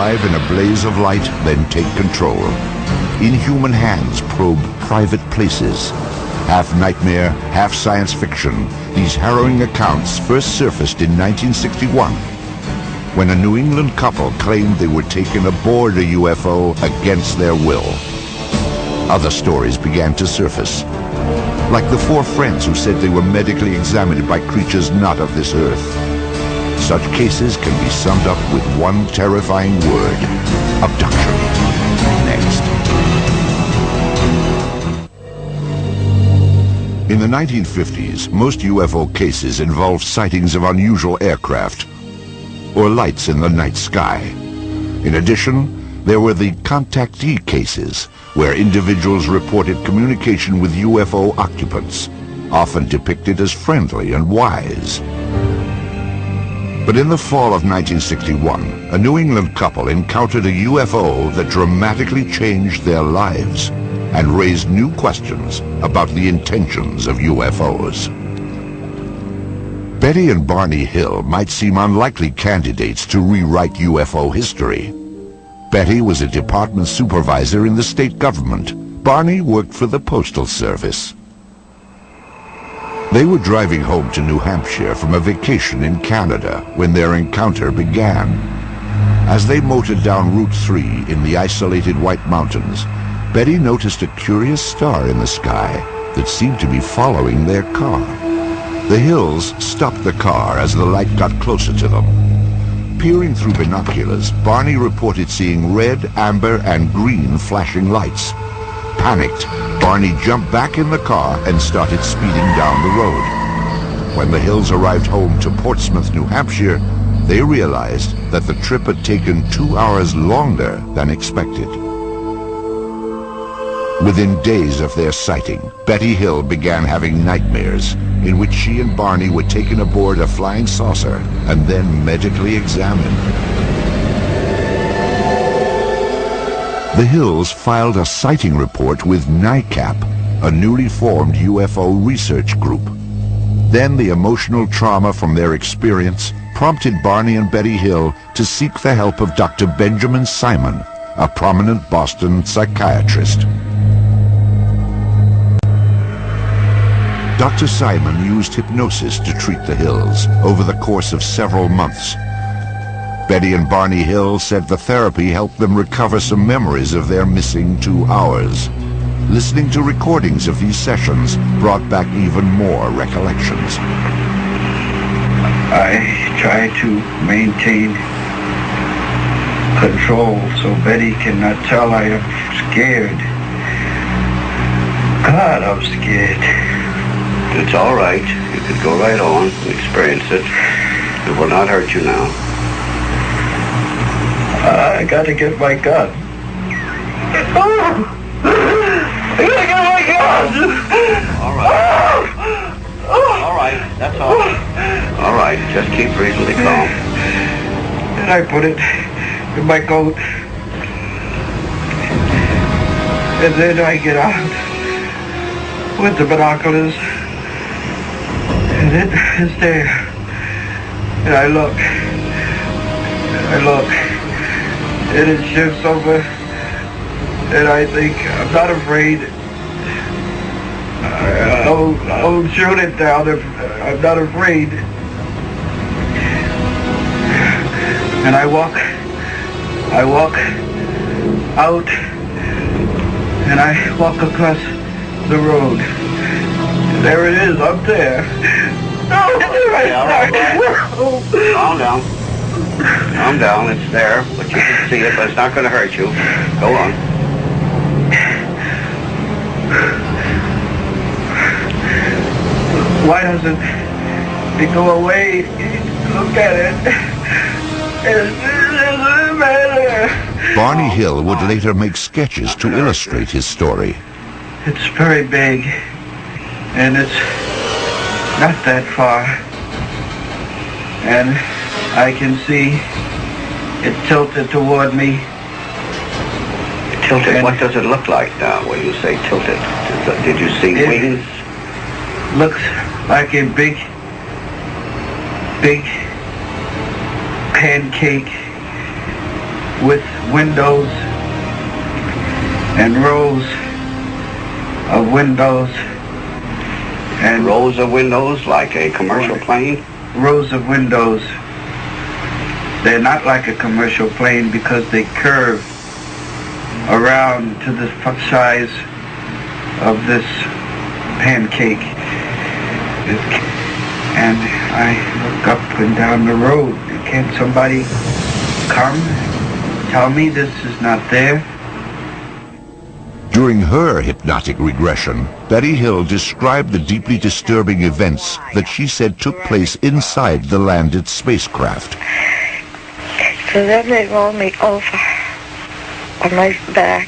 arrive in a blaze of light, then take control. Inhuman hands probe private places. Half nightmare, half science fiction, these harrowing accounts first surfaced in 1961, when a New England couple claimed they were taken aboard a UFO against their will. Other stories began to surface, like the four friends who said they were medically examined by creatures not of this earth. Such cases can be summed up with one terrifying word: abduction. Next. In the 1950s, most UFO cases involved sightings of unusual aircraft or lights in the night sky. In addition, there were the contactee cases, where individuals reported communication with UFO occupants, often depicted as friendly and wise. But in the fall of 1961, a New England couple encountered a UFO that dramatically changed their lives and raised new questions about the intentions of UFOs. Betty and Barney Hill might seem unlikely candidates to rewrite UFO history. Betty was a department supervisor in the state government. Barney worked for the Postal Service. They were driving home to New Hampshire from a vacation in Canada when their encounter began. As they motored down Route 3 in the isolated White Mountains, Betty noticed a curious star in the sky that seemed to be following their car. The Hills stopped the car as the light got closer to them. Peering through binoculars, Barney reported seeing red, amber, and green flashing lights. Panicked, Barney jumped back in the car and started speeding down the road. When the Hills arrived home to Portsmouth, New Hampshire, they realized that the trip had taken 2 hours longer than expected. Within days of their sighting, Betty Hill began having nightmares in which she and Barney were taken aboard a flying saucer and then medically examined. The Hills filed a sighting report with NICAP, a newly formed UFO research group. Then the emotional trauma from their experience prompted Barney and Betty Hill to seek the help of Dr. Benjamin Simon, a prominent Boston psychiatrist. Dr. Simon used hypnosis to treat the Hills over the course of several months. Betty and Barney Hill said the therapy helped them recover some memories of their missing 2 hours. Listening to recordings of these sessions brought back even more recollections. I try to maintain control so Betty cannot tell I am scared. God, I'm scared. It's all right. You could go right on and experience it. It will not hurt you now. I gotta get my gun. I gotta get my gun! All right. All right. That's all. All right. Just keep reasonably calm. And I put it in my coat. And then I get out with the binoculars. And it is there. And I look. And it shifts over. And I think, I'm not afraid. I'll shoot it down if I'm not afraid. And I walk out. And I walk across the road. There it is, up there. Okay, all right. Calm down. Calm down, it's there, but you can see it, but it's not going to hurt you. Go on. Why doesn't it go away? Look at it. It doesn't matter. Barney Hill would later make sketches to illustrate his story. It's very big, and it's not that far. And I can see it tilted toward me. Tilted? What does it look like now when you say tilted? Did you see wings? Looks like a big pancake with windows and rows of windows and rows of windows like a commercial plane? Rows of windows. They're not like a commercial plane because they curve around to the size of this pancake. And I look up and down the road. Can somebody come tell me this is not there? During her hypnotic regression, Betty Hill described the deeply disturbing events that she said took place inside the landed spacecraft. So then they roll me over on my back,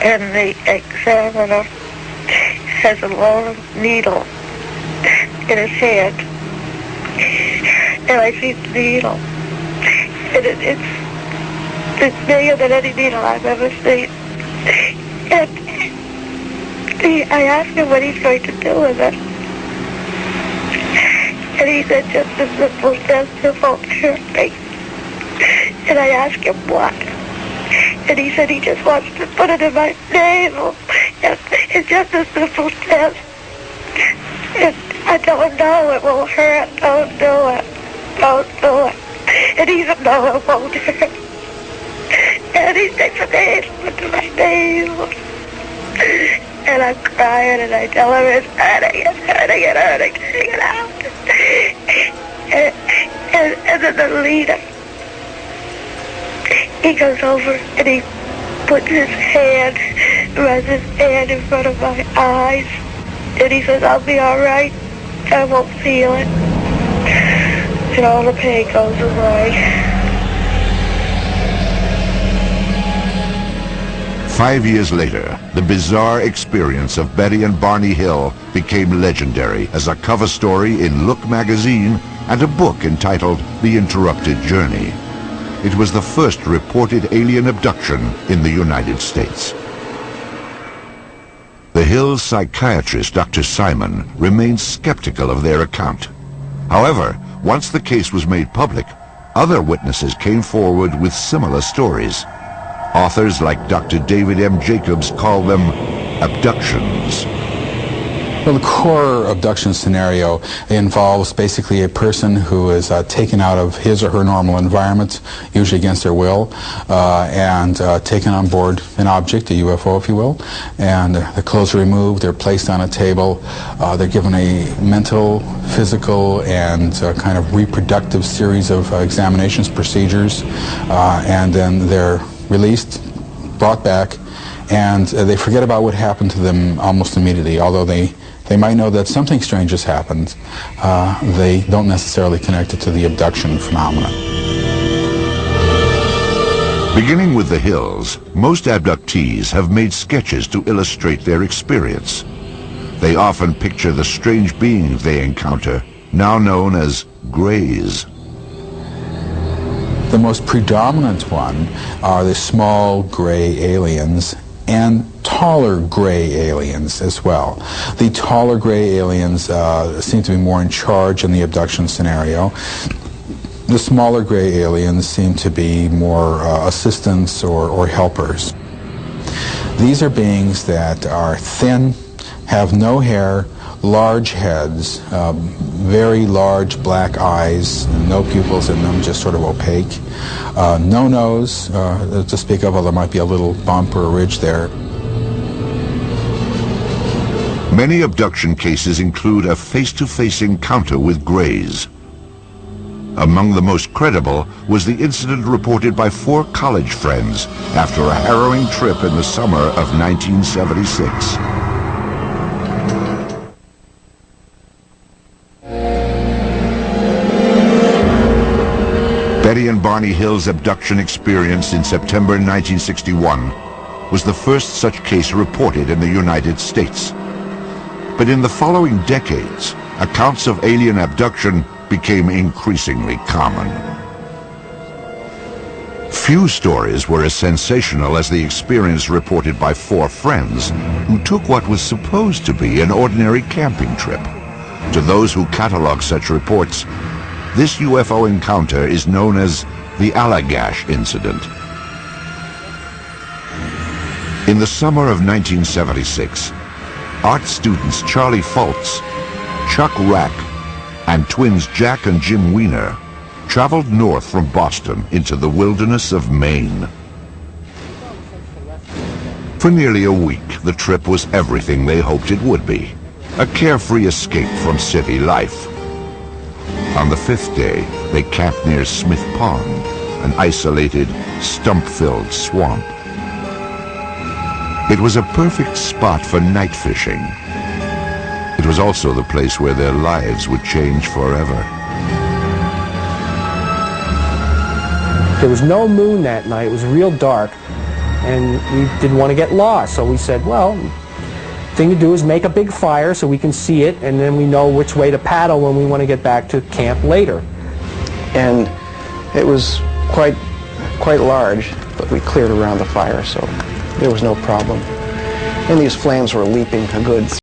and the examiner has a long needle in his hand, and I see the needle, and it's bigger than any needle I've ever seen. And I asked him what he's going to do with it. And he said, just a simple test of ulcerate. And I asked him what. And he said he just wants to put it in my navel. And it's just a simple test. And I don't know, it will hurt. Don't do it. Don't do it. And he said, no, it won't hurt. And he takes a needle into my navel. And I'm crying, and I tell him it's hurting, it's hurting, it's hurting, take it out. And then the leader, he goes over and he puts his hand, runs his hand in front of my eyes, and he says, I'll be all right, I won't feel it. And all the pain goes away. 5 years later, the bizarre experience of Betty and Barney Hill became legendary as a cover story in Look magazine and a book entitled The Interrupted Journey. It was the first reported alien abduction in the United States. The Hills' psychiatrist, Dr. Simon, remained skeptical of their account. However, once the case was made public, other witnesses came forward with similar stories. Authors like Dr. David M. Jacobs call them abductions. Well, the core abduction scenario involves basically a person who is taken out of his or her normal environment, usually against their will, and taken on board an object, a UFO if you will, and the clothes are removed, they're placed on a table, they're given a mental, physical, and kind of reproductive series of examinations, procedures, and then they're released, brought back, and they forget about what happened to them almost immediately. Although they might know that something strange has happened, they don't necessarily connect it to the abduction phenomenon. Beginning with the Hills, most abductees have made sketches to illustrate their experience. They often picture the strange beings they encounter, now known as Greys. The most predominant one are the small gray aliens and taller gray aliens as well. The taller gray aliens seem to be more in charge in the abduction scenario. The smaller gray aliens seem to be more assistants or helpers. These are beings that are thin, have no hair, large heads, very large black eyes, no pupils in them, just sort of opaque. No nose to speak of, although there might be a little bump or a ridge there. Many abduction cases include a face-to-face encounter with Greys. Among the most credible was the incident reported by 4 college friends after a harrowing trip in the summer of 1976. Betty and Barney Hill's abduction experience in September 1961 was the first such case reported in the United States. But in the following decades, accounts of alien abduction became increasingly common. Few stories were as sensational as the experience reported by 4 friends who took what was supposed to be an ordinary camping trip. To those who catalog such reports, this UFO encounter is known as the Allagash incident. In the summer of 1976, art students Charlie Fultz, Chuck Rack, and twins Jack and Jim Weiner traveled north from Boston into the wilderness of Maine. For nearly a week, the trip was everything they hoped it would be, a carefree escape from city life. On the fifth day, they camped near Smith Pond, an isolated, stump-filled swamp. It was a perfect spot for night fishing. It was also the place where their lives would change forever. There was no moon that night. It was real dark, and we didn't want to get lost. So we said, well, the thing to do is make a big fire so we can see it, and then we know which way to paddle when we want to get back to camp later. And it was quite large, but we cleared around the fire, so there was no problem. And these flames were leaping a good